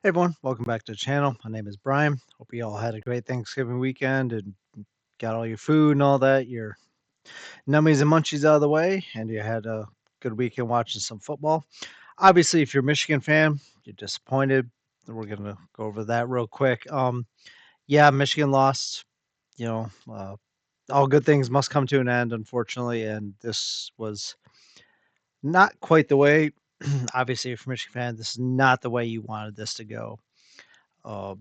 Hey everyone, welcome back to the channel. My name is Brian. Hope you all had a great Thanksgiving weekend and got all your food and all that, your nummies and munchies out of the way, and you had a good weekend watching some football. Obviously, if you're a Michigan fan, you're disappointed. We're gonna go over that real quick. Yeah, Michigan lost. You know, all good things must come to an end, unfortunately, and this was not quite the way. Obviously, if you're a Michigan fan, this is not the way you wanted this to go. Uh,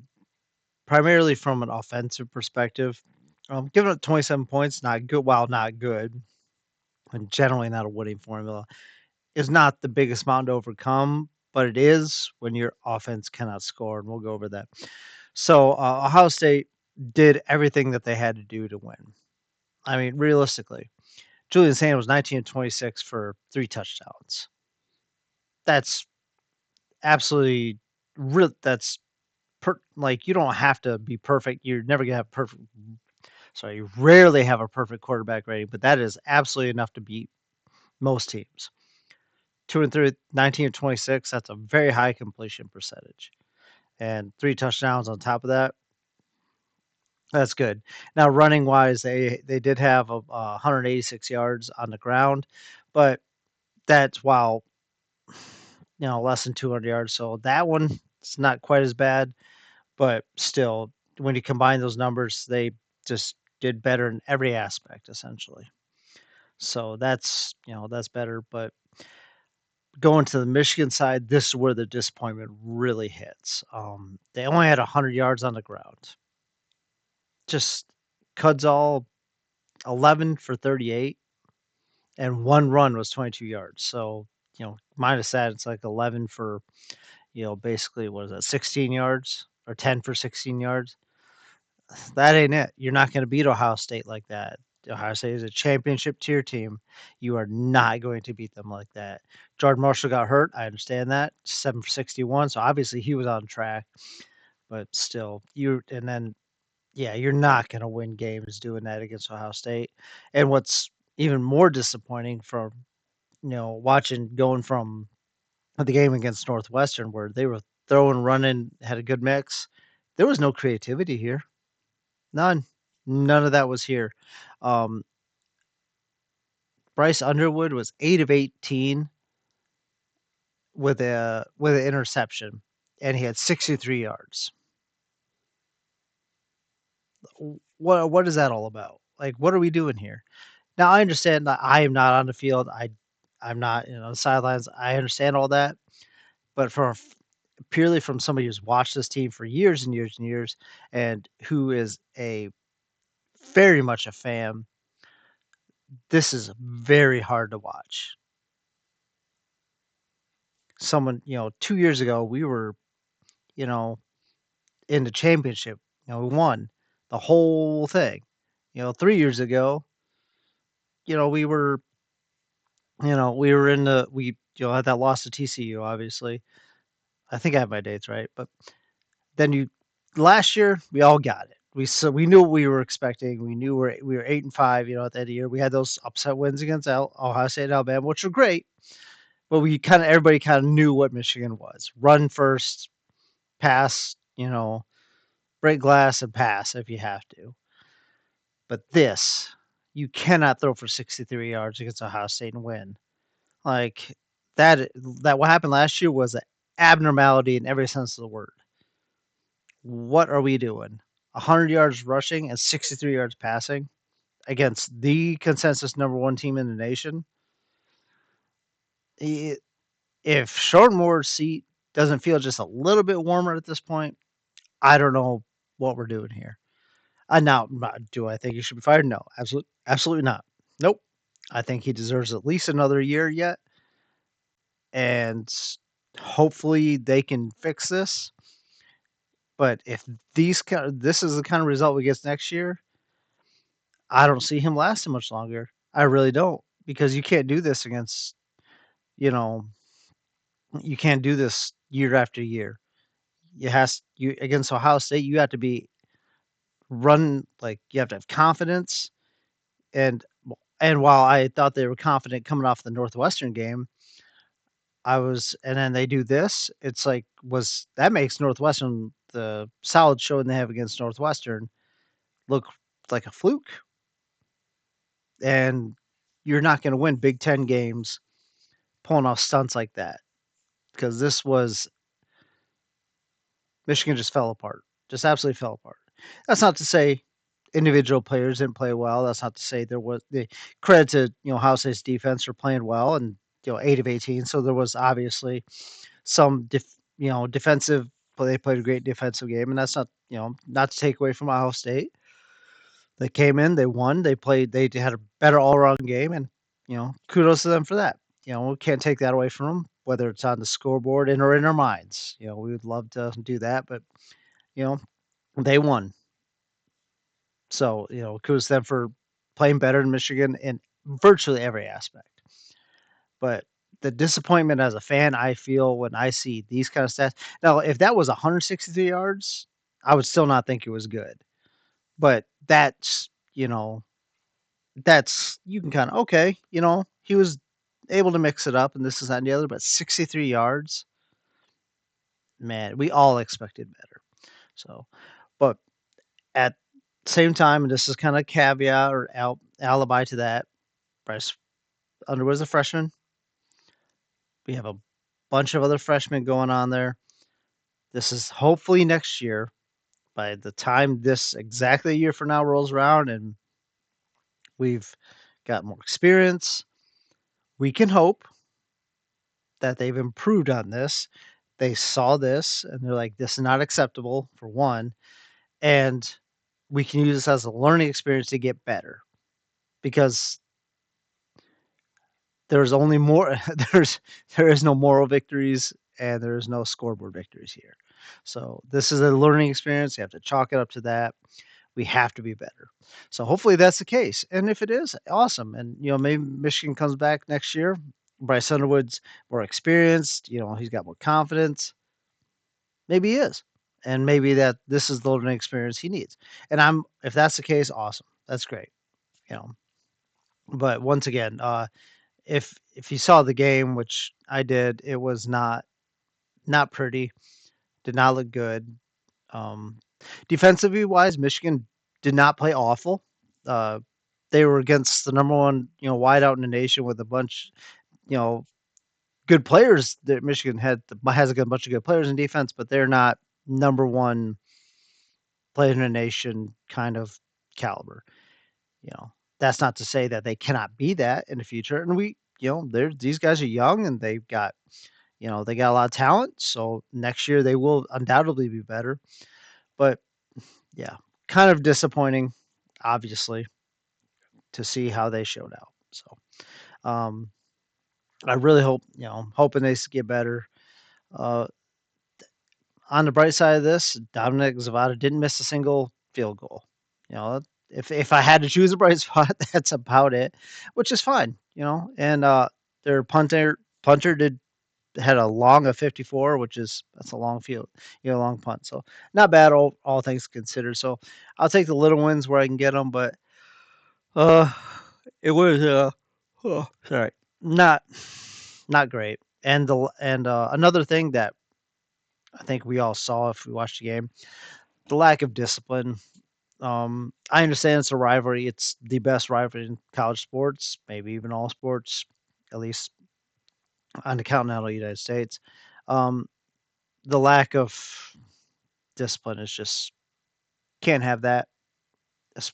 Primarily from an offensive perspective. Giving up 27 points, not good. While not good, and generally not a winning formula, is not the biggest mountain to overcome, but it is when your offense cannot score, and we'll go over that. So Ohio State did everything that they had to do to win. I mean, realistically, Julian Sand was 19 and 26 for 3 touchdowns. That's absolutely real. That's like you don't have to be perfect. You're never gonna have perfect. So you rarely have a perfect quarterback rating, but that is absolutely enough to beat most teams. 2 and 3, 19 and 26, that's a very high completion percentage. And 3 touchdowns on top of that, that's good. Now, running wise, they did have 186 yards on the ground, but that's while less than 200 yards. So that one it's not quite as bad, but still, when you combine those numbers, they just did better in every aspect essentially. So that's better. But going to the Michigan side, this is where the disappointment really hits. They only had 100 yards on the ground. Just Cudzall 11 for 38, and one run was 22 yards. So minus that, it's like 11 for basically what is that, 16 yards or 10 for 16 yards. That ain't it. You're not going to beat Ohio State like that. Ohio State is a championship tier team. You are not going to beat them like that. Jordan Marshall got hurt. I understand that. 7 for 61. So obviously he was on track, but still, you're not going to win games doing that against Ohio State. And what's even more disappointing from, watching going from the game against Northwestern where they were throwing, running, had a good mix. There was no creativity here. None. None of that was here. Um, Bryce Underwood was 8 of 18 with an interception, and he had 63 yards. What is that all about? Like, what are we doing here? Now, I understand that I am not on the field. I'm not the sidelines. I understand all that, but purely from somebody who's watched this team for years and years and years, and who is a very much a fan, this is very hard to watch. Someone, 2 years ago, we were, you know, in the championship. We won the whole thing. 3 years ago, we were, we were in the we had that loss to TCU. Obviously, I think I have my dates right, but then last year we all got it. We knew what we were expecting. We knew we were 8-5. At the end of the year, we had those upset wins against Ohio State and Alabama, which were great. But everybody kind of knew what Michigan was: run first, pass. Break glass and pass if you have to. But this, you cannot throw for 63 yards against Ohio State and win. Like that what happened last year was an abnormality in every sense of the word. What are we doing? 100 yards rushing and 63 yards passing against the consensus number one team in the nation. If Shortenmore's seat doesn't feel just a little bit warmer at this point, I don't know what we're doing here. Now, do I think he should be fired? No, absolutely not. Nope. I think he deserves at least another year yet, and hopefully they can fix this. But if this is the kind of result we get next year, I don't see him lasting much longer. I really don't, because you can't do this you know, you can't do this year after year. You against Ohio State, you have to be like you have to have confidence. And while I thought they were confident coming off the Northwestern game, and then they do this. It's like, was that makes Northwestern, the solid showing they have against Northwestern, look like a fluke. And you're not going to win Big Ten games pulling off stunts like that, because this was Michigan just fell apart, just absolutely fell apart. That's not to say individual players didn't play well. That's not to say there was the credit to Ohio State's defense for playing well, and 8 of 18. So there was obviously some defensive. They played a great defensive game, and that's not to take away from Ohio State. They came in, they won, they played, they had a better all around game, and kudos to them for that. We can't take that away from them, whether it's on the scoreboard and or in our minds. We would love to do that, but you know, they won. So, kudos to them for playing better than Michigan in virtually every aspect. But the disappointment as a fan I feel when I see these kind of stats. Now, if that was 163 yards, I would still not think it was good. But that's you can kind of okay, he was able to mix it up and this is that and the other, but 63 yards, man, we all expected better. So, but at same time, and this is kind of caveat or alibi to that, Bryce Underwood's a freshman. We have a bunch of other freshmen going on there. This is hopefully next year. By the time this exactly a year from now rolls around and we've got more experience, we can hope that they've improved on this. They saw this and they're like, this is not acceptable, for one. And we can use this as a learning experience to get better, because there's only more, there is no moral victories and there is no scoreboard victories here. So this is a learning experience. You have to chalk it up to that. We have to be better. So hopefully that's the case. And if it is, awesome. And maybe Michigan comes back next year. Bryce Underwood's more experienced, he's got more confidence. Maybe he is. And maybe that this is the learning experience he needs. And if that's the case, awesome. That's great. You know. But once again, if you saw the game, which I did, it was not pretty. Did not look good. Um, Defensively wise, Michigan did not play awful. Uh, they were against the number one, wideout in the nation with a bunch, you know, good players. That Michigan has a bunch of good players in defense, but they're not number one player in the nation kind of caliber. You know, that's not to say that they cannot be that in the future. And these guys are young and they got a lot of talent. So next year they will undoubtedly be better. But yeah, kind of disappointing, obviously, to see how they showed out. So um, I really hope, hoping they get better. Uh, on the bright side of this, Dominic Zavada didn't miss a single field goal. If I had to choose a bright spot, that's about it, which is fine. And their punter had a long of 54, that's a long field, long punt. So not bad, all things considered. So I'll take the little wins where I can get them, but uh, it was oh, sorry, not not great. And another thing that I think we all saw if we watched the game, the lack of discipline. I understand it's a rivalry. It's the best rivalry in college sports, maybe even all sports, at least on the continental United States. Um, the lack of discipline is just can't have that. Es-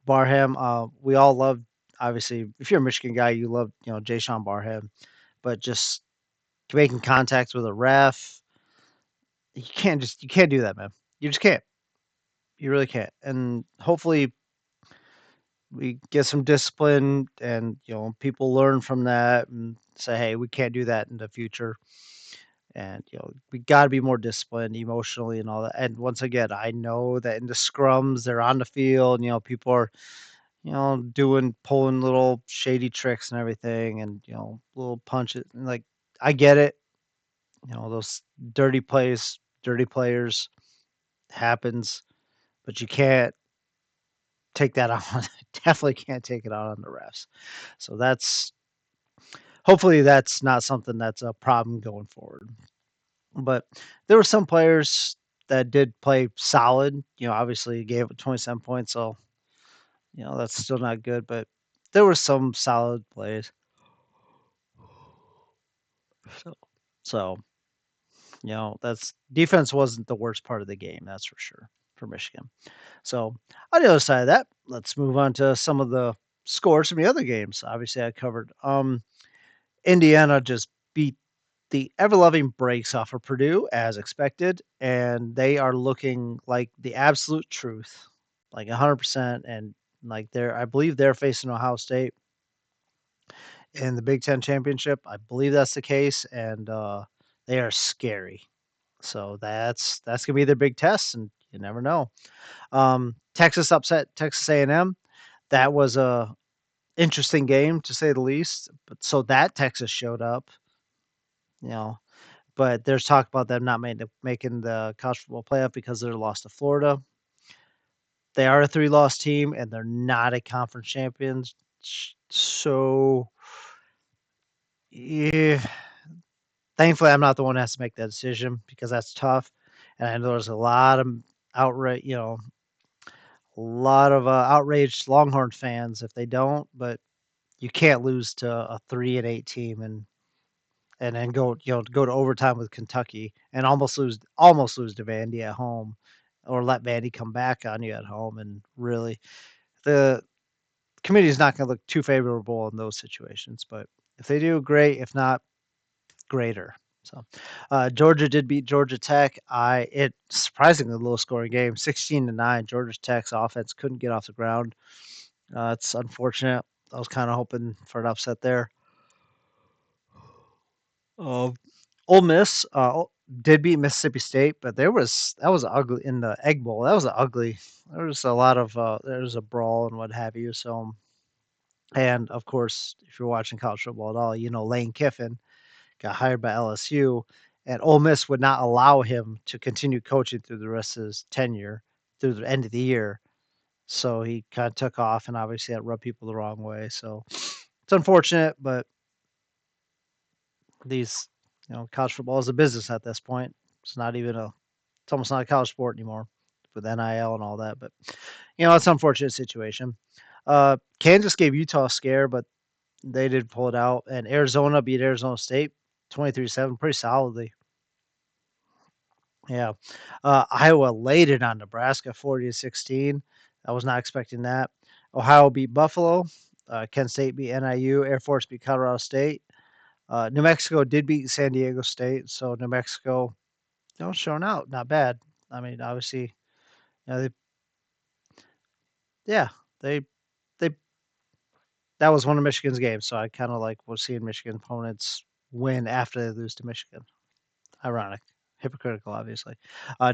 Barham, we all love. Obviously, if you're a Michigan guy, you love Jay Sean Barham, but just making contact with a ref, you can't do that, man. You just can't. You really can't. And hopefully we get some discipline and people learn from that and say, hey, we can't do that in the future. And we got to be more disciplined emotionally and all that. And once again, I know that in the scrums they're on the field, people are pulling little shady tricks and everything, and little punches, and like I get it. Those dirty players happens, but you can't take that out. Definitely can't take it out on the refs. So that's hopefully that's not something that's a problem going forward. But there were some players that did play solid. Obviously gave up 27 points, so that's still not good. But there were some solid plays. So, so that's defense wasn't the worst part of the game. That's for sure for Michigan. So on the other side of that, let's move on to some of the scores from the other games. Obviously, I covered. Indiana just beat the ever-loving brakes off of Purdue as expected, and they are looking like the absolute truth, like 100%. And like I believe they're facing Ohio State in the Big Ten championship. I believe that's the case, and they are scary. So that's gonna be their big test, and you never know. Texas upset Texas A&M. That was a interesting game to say the least. But so that Texas showed up, you know. But there's talk about them not making the college football playoff because of their loss to Florida. They are a 3-loss team, and they're not a conference champions. So, yeah, thankfully, I'm not the one that has to make that decision because that's tough. And I know there's a lot of outright, a lot of outraged Longhorn fans if they don't. But you can't lose to a 3-8 team and then go to overtime with Kentucky and almost lose to Vandy at home, or let Vandy come back on you at home. And really, the committee is not going to look too favorable in those situations. But if they do, great. If not, greater. So Georgia did beat Georgia Tech. It surprisingly low scoring game, 16-9. Georgia Tech's offense couldn't get off the ground. It's unfortunate. I was kind of hoping for an upset there. Uh, Ole Miss did beat Mississippi State, but that was ugly in the Egg Bowl. That was ugly. There was a lot of there was a brawl and what have you. So, and of course, if you're watching college football at all, Lane Kiffin got hired by LSU, and Ole Miss would not allow him to continue coaching through the rest of his tenure through the end of the year. So he kind of took off, and obviously that rubbed people the wrong way. So it's unfortunate, but these, college football is a business at this point. It's not even it's almost not a college sport anymore with NIL and all that. But it's an unfortunate situation. Kansas gave Utah a scare, but they did pull it out, and Arizona beat Arizona State 23-7 pretty solidly. Yeah. Iowa laid it on Nebraska 40-16. I was not expecting that. Ohio beat Buffalo. Kent State beat NIU. Air Force beat Colorado State. New Mexico did beat San Diego State, so New Mexico, showing out, not bad. I mean, obviously, they, yeah, they they that was one of Michigan's games, so I kind of like was seeing Michigan opponents win after they lose to Michigan. Ironic, hypocritical, obviously.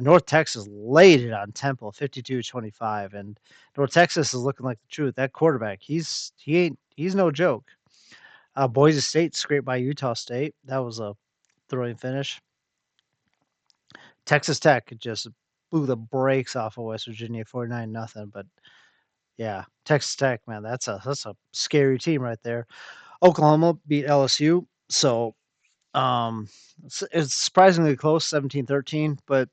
North Texas laid it on Temple, 52-25, and North Texas is looking like the truth. That quarterback, he's no joke. Boise State scraped by Utah State. That was a thrilling finish. Texas Tech just blew the brakes off of West Virginia, 49-0. But yeah, Texas Tech, man, that's a scary team right there. Oklahoma beat LSU, so it's surprisingly close, 17-13, but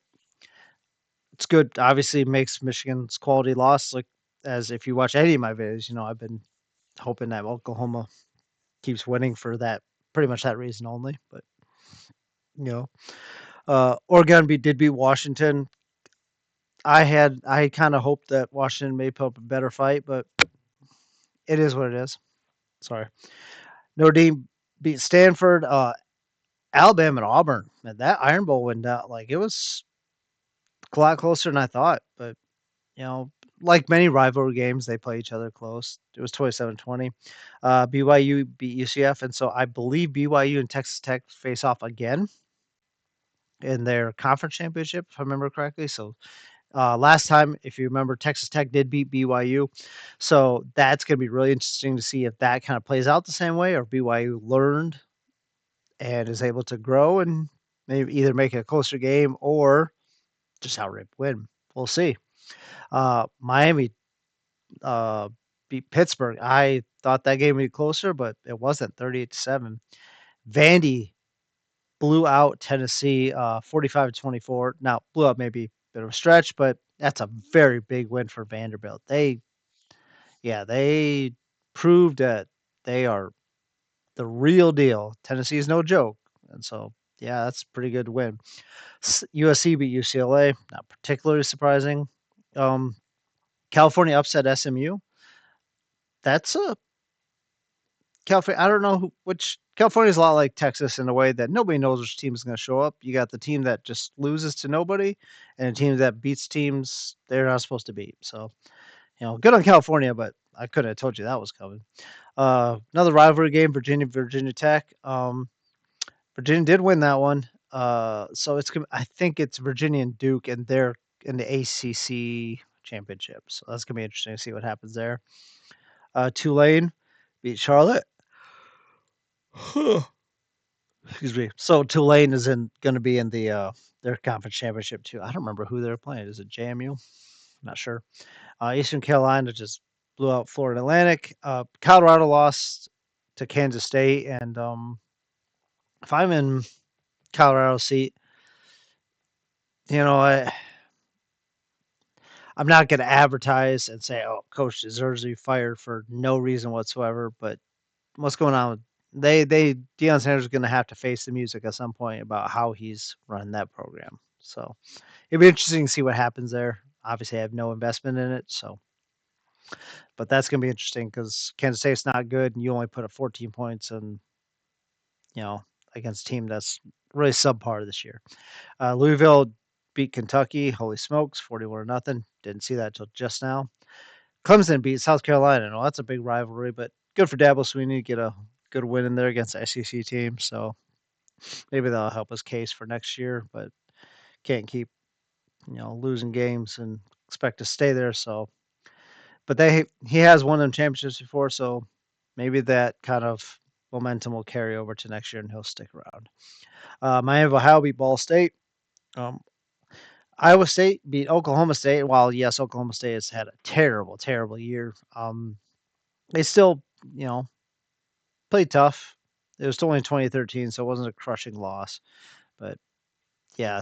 it's good. Obviously, it makes Michigan's quality loss like, as if you watch any of my videos, I've been hoping that Oklahoma keeps winning for that, pretty much that reason only. But you know, Oregon did beat Washington. I kind of hoped that Washington may put up a better fight, but it is what it is. Sorry. Notre Dame beat Stanford. Alabama and Auburn. Man, that Iron Bowl went down like it was a lot closer than I thought. But you know, like many rivalry games, they play each other close. It was 27-20. BYU beat UCF, and so I believe BYU and Texas Tech face off again in their conference championship, if I remember correctly. So last time, if you remember, Texas Tech did beat BYU. So that's going to be really interesting to see if that kind of plays out the same way, or BYU learned and is able to grow and maybe either make it a closer game or just outright win. We'll see. Miami beat Pittsburgh. I thought that game would be closer, but it wasn't. 38-7. Vandy blew out Tennessee 45-24. Now, blew out maybe a bit of a stretch, but that's a very big win for Vanderbilt. They proved that they are the real deal. Tennessee is no joke. And so, yeah, that's a pretty good win. USC beat UCLA, not particularly surprising. Um, California upset SMU. That's a California. I don't know which California is a lot like Texas in a way that nobody knows which team is going to show up. You got the team that just loses to nobody, and a team that beats teams they're not supposed to beat. So, good on California, but I couldn't have told you that was coming. Another rivalry game, Virginia Tech. Virginia did win that one. So I think it's Virginia and Duke, and they're in the ACC championship. So that's gonna be interesting to see what happens there. Tulane beat Charlotte. Excuse me. So Tulane is going to be in their conference championship too. I don't remember who they're playing. Is it JMU? Not sure. Eastern Carolina just blew out Florida Atlantic. Colorado lost to Kansas State, and if I'm in Colorado seat, you know, I'm not going to advertise and say, "Oh, coach deserves to be fired for no reason whatsoever." But what's going on? They Deion Sanders is going to have to face the music at some point about how he's running that program. So it'd be interesting to see what happens there. Obviously, I have no investment in it, so but that's going to be interesting because Kansas State's not good, and you only put up 14 points, and you know against a team that's really subpar this year. Louisville beat Kentucky. Holy smokes, 41 to nothing. Didn't see that till just now. Clemson beat South Carolina. Well, that's a big rivalry, but good for Dabo Swinney to get a good win in there against the SEC team. So maybe that'll help his case for next year, but can't keep losing games and expect to stay there. So, but he has won them championships before, so maybe that kind of momentum will carry over to next year and he'll stick around. Miami of Ohio beat Ball State. Um, Iowa State beat Oklahoma State. While yes, Oklahoma State has had a terrible, terrible year. They still, you know, played tough. It was only 2013, so it wasn't a crushing loss. But yeah,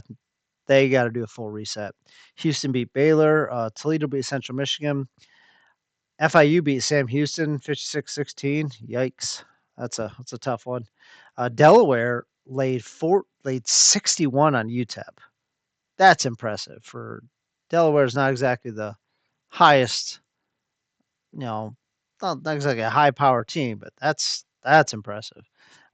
they got to do a full reset. Houston beat Baylor. Toledo beat Central Michigan. FIU beat Sam Houston 56-16. Yikes. That's a tough one. Delaware laid 61 on UTEP. That's impressive. For Delaware is not exactly the highest, you know, not exactly a high power team, but that's impressive.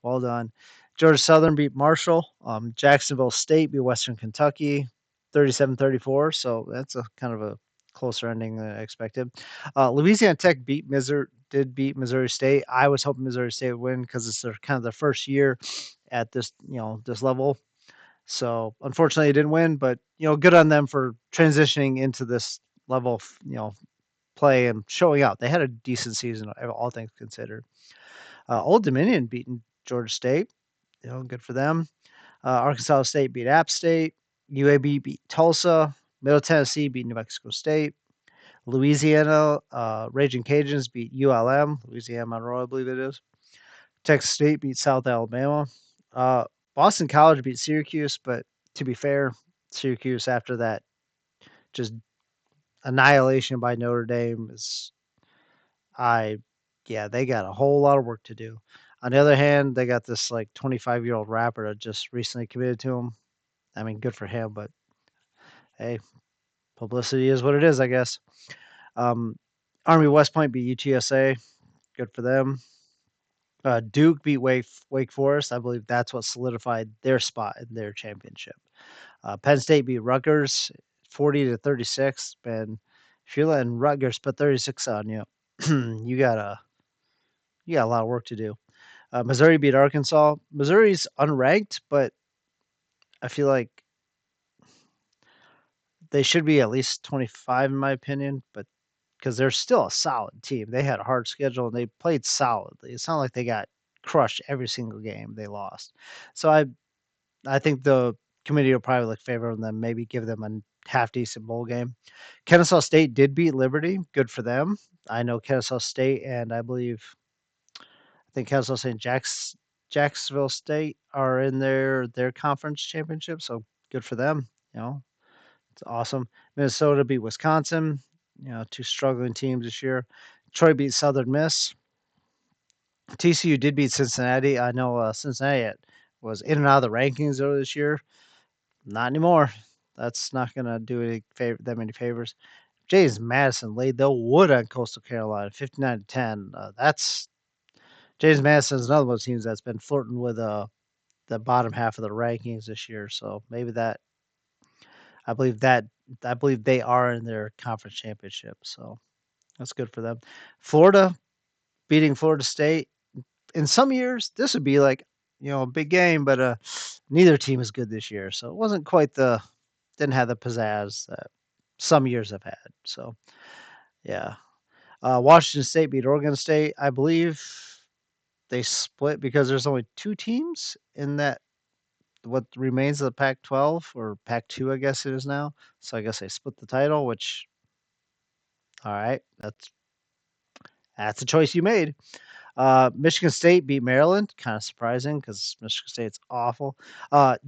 Well done. Georgia Southern beat Marshall. Jacksonville State beat Western Kentucky 37-34. So that's a kind of a closer ending than I expected. Louisiana Tech did beat Missouri State. I was hoping Missouri State would win because it's kind of their first year at this level. So unfortunately, it didn't win, but good on them for transitioning into this level of play and showing out. They had a decent season, all things considered. Old Dominion beating Georgia State, good for them. Arkansas State beat App State. UAB beat Tulsa. Middle Tennessee beat New Mexico State. Louisiana Raging Cajuns beat ULM, Louisiana Monroe, I believe it is. Texas State beat South Alabama. Boston College beat Syracuse, but to be fair, Syracuse after that just annihilation by Notre Dame is I yeah, they got a whole lot of work to do. On the other hand, they got this like 25-year-old rapper that just recently committed to him. I mean, good for him, but hey, publicity is what it is, I guess. Um, Army West Point beat UTSA. Good for them. Duke beat Wake Forest. I believe that's what solidified their spot in their championship. Penn State beat Rutgers 40-36. And if you're letting Rutgers put 36 on you, you got a lot of work to do. Missouri beat Arkansas. Missouri's unranked, but I feel like they should be at least 25 in my opinion, but because they're still a solid team. They had a hard schedule and they played solidly. It's not like they got crushed every single game they lost. So I think the committee will probably look favorable on them, maybe give them half decent bowl game. Kennesaw State did beat Liberty. Good for them. I know Kennesaw State and I think Kennesaw State and Jacksonville State are in their conference championship, so good for them. You know, it's awesome. Minnesota beat Wisconsin. You know, two struggling teams this year. Troy beat Southern Miss. TCU did beat Cincinnati. I know Cincinnati was in and out of the rankings earlier this year. Not anymore. That's not going to do that many favors. James Madison laid the wood on Coastal Carolina, 59-10. That's James Madison is another one of those teams that's been flirting with the bottom half of the rankings this year. So maybe I believe that I believe they are in their conference championship. So that's good for them. Florida beating Florida State. In some years, this would be like a big game, but neither team is good this year, so it wasn't quite didn't have the pizzazz that some years have had. So yeah, Washington State beat Oregon State. I believe they split because there's only two teams in that what remains of the Pac-12 or Pac-2, I guess it is now. So I guess they split the title, which all right, that's a choice you made. Michigan State beat Maryland, kind of surprising because Michigan State's awful.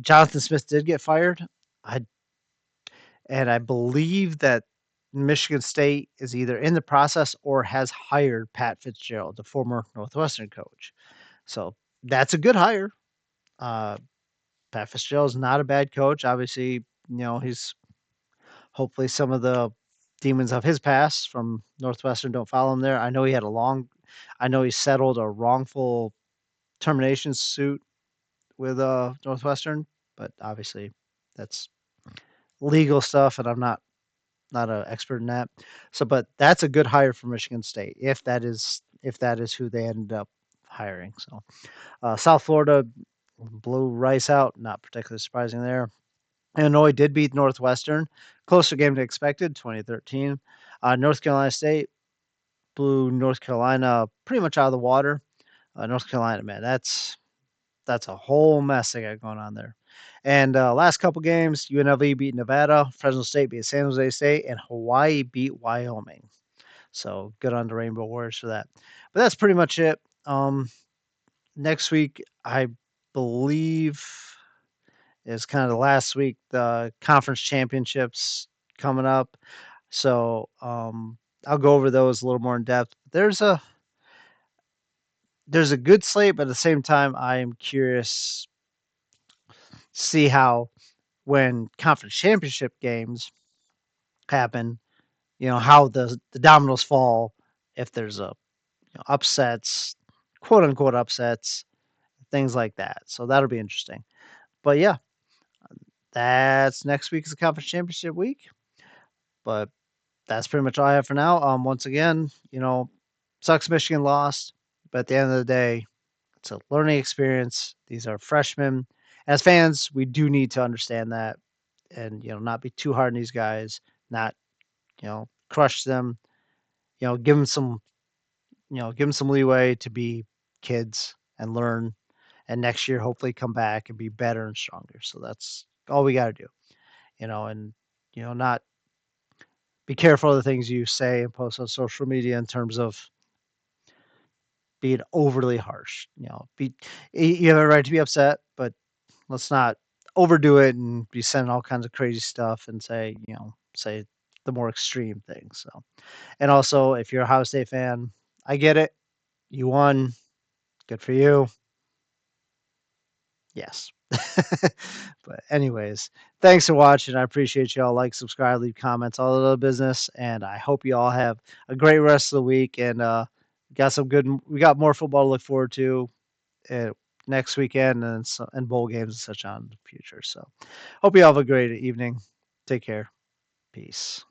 Jonathan Smith did get fired. I I believe that Michigan State is either in the process or has hired Pat Fitzgerald, the former Northwestern coach. So that's a good hire. Uh, Pat Fitzgerald's not a bad coach. Obviously, he's hopefully some of the demons of his past from Northwestern don't follow him there. I know he settled a wrongful termination suit with Northwestern, but obviously that's legal stuff, and I'm not an expert in that. So, but that's a good hire for Michigan State if that is who they ended up hiring. So, South Florida blew Rice out, not particularly surprising there. Illinois did beat Northwestern, closer game than expected, 2013. North Carolina State blew North Carolina pretty much out of the water. North Carolina, man, that's a whole mess they got going on there. And last couple games, UNLV beat Nevada, Fresno State beat San Jose State, and Hawaii beat Wyoming. So good on the Rainbow Warriors for that. But that's pretty much it. Next week, I believe, is kind of the last week. The conference championships coming up. So I'll go over those a little more in depth. There's a good slate, but at the same time, I am curious to see how when conference championship games happen, how the dominoes fall if there's upsets, quote unquote upsets, things like that. So that'll be interesting. But yeah, that's next week's conference championship week. But that's pretty much all I have for now. Once again, sucks Michigan lost, but at the end of the day, it's a learning experience. These are freshmen. As fans, we do need to understand that and not be too hard on these guys, not crush them, give them some leeway to be kids and learn, and next year hopefully come back and be better and stronger. So that's all we got to do, and not be careful of the things you say and post on social media in terms of being overly harsh. You have a right to be upset, but let's not overdo it and be sending all kinds of crazy stuff and say the more extreme things. So, and also, if you're a Ohio State fan, I get it. You won. Good for you. Yes. But anyways, thanks for watching. I appreciate y'all. Like, subscribe, leave comments, all of the business. And I hope you all have a great rest of the week. And we got more football to look forward to uh, next weekend and bowl games and such on in the future. So hope you all have a great evening. Take care. Peace.